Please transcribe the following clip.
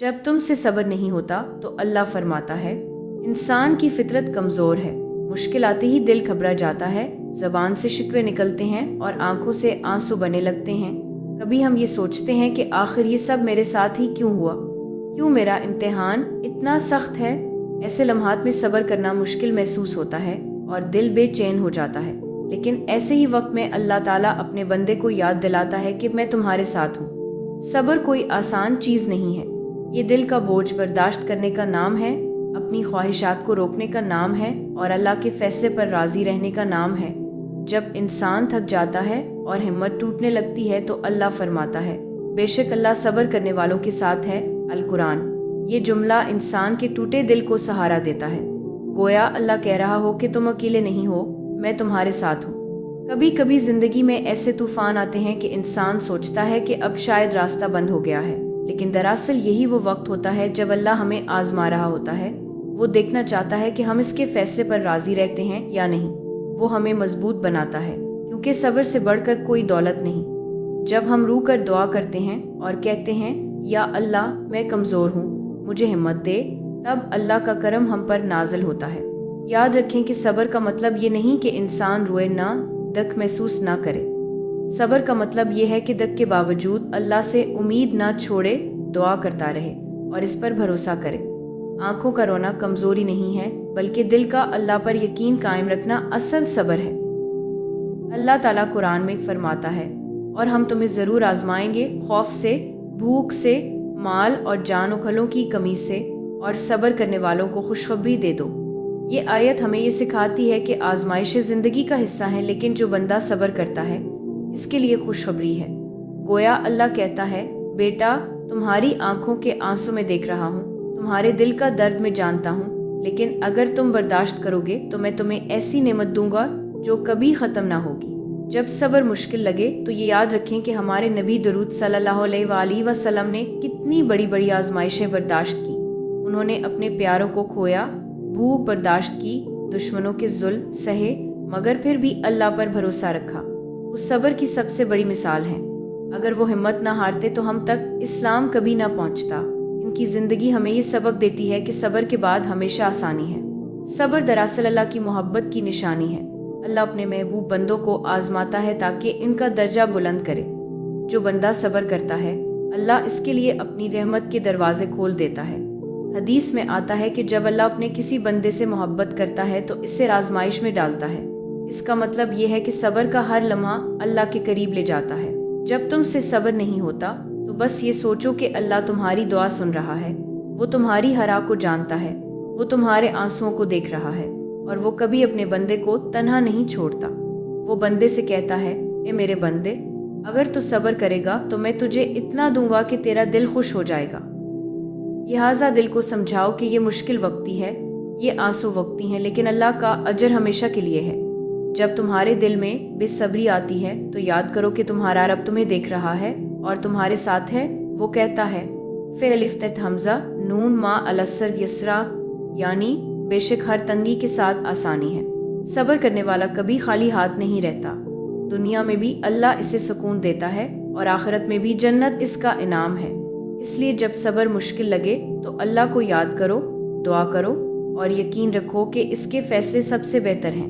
जब तुमसे सब्र नहीं होता तो अल्लाह फरमाता है, इंसान की फितरत कमज़ोर है, मुश्किल आते ही दिल घबरा जाता है, ज़बान से शिकवे निकलते हैं और आंखों से आंसू बहने लगते हैं। कभी हम ये सोचते हैं कि आखिर ये सब मेरे साथ ही क्यों हुआ, क्यों मेरा इम्तिहान इतना सख्त है। ऐसे लम्हात में सब्र करना मुश्किल महसूस होता है और दिल बेचैन हो जाता है, लेकिन ऐसे ही वक्त में अल्लाह ताला अपने बंदे को याद दिलाता है कि मैं तुम्हारे साथ हूँ। सब्र कोई आसान चीज़ नहीं है, ये दिल का बोझ बर्दाश्त करने का नाम है, अपनी ख्वाहिशात को रोकने का नाम है और अल्लाह के फैसले पर राज़ी रहने का नाम है। जब इंसान थक जाता है और हिम्मत टूटने लगती है तो अल्लाह फरमाता है, बेशक अल्लाह सब्र करने वालों के साथ है। अल कुरान। ये जुमला इंसान के टूटे दिल को सहारा देता है, गोया अल्लाह कह रहा हो कि तुम अकेले नहीं हो, मैं तुम्हारे साथ हूँ। कभी कभी ज़िंदगी में ऐसे तूफान आते हैं कि इंसान सोचता है कि अब शायद रास्ता बंद हो गया है, लेकिन दरअसल यही वो वक्त होता है जब अल्लाह हमें आजमा रहा होता है। वो देखना चाहता है कि हम इसके फैसले पर राज़ी रहते हैं या नहीं। वो हमें मजबूत बनाता है, क्योंकि सब्र से बढ़कर कोई दौलत नहीं। जब हम रू कर दुआ करते हैं और कहते हैं, या अल्लाह मैं कमज़ोर हूँ, मुझे हिम्मत दे, तब अल्लाह का करम हम पर नाजिल होता है। याद रखें कि सब्र का मतलब ये नहीं कि इंसान रोए ना, दुख महसूस ना करे। सब्र का मतलब ये है कि दुख के बावजूद अल्लाह से उम्मीद ना छोड़े, दुआ करता रहे और इस पर भरोसा करे। आंखों का रोना कमज़ोरी नहीं है, बल्कि दिल का अल्लाह पर यकीन कायम रखना असल सब्र है। अल्लाह ताला कुरान में फरमाता है, और हम तुम्हें ज़रूर आजमाएंगे, खौफ से, भूख से, माल और जान उखलों की कमी से, और सब्र करने वालों को खुशखबरी दे दो। ये आयत हमें ये सिखाती है कि आजमाइशें ज़िंदगी का हिस्सा हैं, लेकिन जो बंदा सब्र करता है इसके लिए खुशखबरी है। गोया अल्लाह कहता है, बेटा तुम्हारी आंखों के आंसू में देख रहा हूँ, तुम्हारे दिल का दर्द में जानता हूँ, लेकिन अगर तुम बर्दाश्त करोगे तो मैं तुम्हें ऐसी नेमत दूंगा जो कभी ख़त्म ना होगी। जब सब्र मुश्किल लगे तो ये याद रखें कि हमारे नबी दरूद सल्लल्लाहु अलैहि वसल्लम ने कितनी बड़ी बड़ी आजमाइशें बर्दाश्त की। उन्होंने अपने प्यारों को खोया, भूख बर्दाश्त की, दुश्मनों के जुल्म सहे, मगर फिर भी अल्लाह पर भरोसा रखा। वो सब्र की सबसे बड़ी मिसाल हैं। अगर वो हिम्मत ना हारते तो हम तक इस्लाम कभी ना पहुंचता। इनकी ज़िंदगी हमें ये सबक देती है कि सब्र के बाद हमेशा आसानी है। सब्र दरअसल अल्लाह की मोहब्बत की निशानी है। अल्लाह अपने महबूब बंदों को आजमाता है ताकि इनका दर्जा बुलंद करे। जो बंदा सब्र करता है, अल्लाह इसके लिए अपनी रहमत के दरवाजे खोल देता है। हदीस में आता है कि जब अल्लाह अपने किसी बंदे से मोहब्बत करता है तो इसे आजमाइश में डालता है। इसका मतलब ये है कि सब्र का हर लम्हा अल्लाह के करीब ले जाता है। जब तुमसे सब्र नहीं होता तो बस ये सोचो कि अल्लाह तुम्हारी दुआ सुन रहा है, वो तुम्हारी हरा को जानता है, वो तुम्हारे आंसुओं को देख रहा है, और वो कभी अपने बंदे को तन्हा नहीं छोड़ता। वो बंदे से कहता है, ए मेरे बंदे, अगर तू सब्र करेगा तो मैं तुझे इतना दूंगा कि तेरा दिल खुश हो जाएगा। लिहाजा दिल को समझाओ कि ये मुश्किल वक्ती है, ये आंसू वक्ती हैं, लेकिन अल्लाह का अजर हमेशा के लिए है। जब तुम्हारे दिल में बेसब्री आती है तो याद करो कि तुम्हारा रब तुम्हें देख रहा है और तुम्हारे साथ है। वो कहता है, फिर अलिफ्त हमजा नून मा अलसर यसरा, यानी बेशक हर तंगी के साथ आसानी है। सब्र करने वाला कभी खाली हाथ नहीं रहता। दुनिया में भी अल्लाह इसे सुकून देता है और आखिरत में भी जन्नत इसका इनाम है। इसलिए जब सब्र मुश्किल लगे तो अल्लाह को याद करो, दुआ करो और यकीन रखो कि इसके फैसले सबसे बेहतर हैं।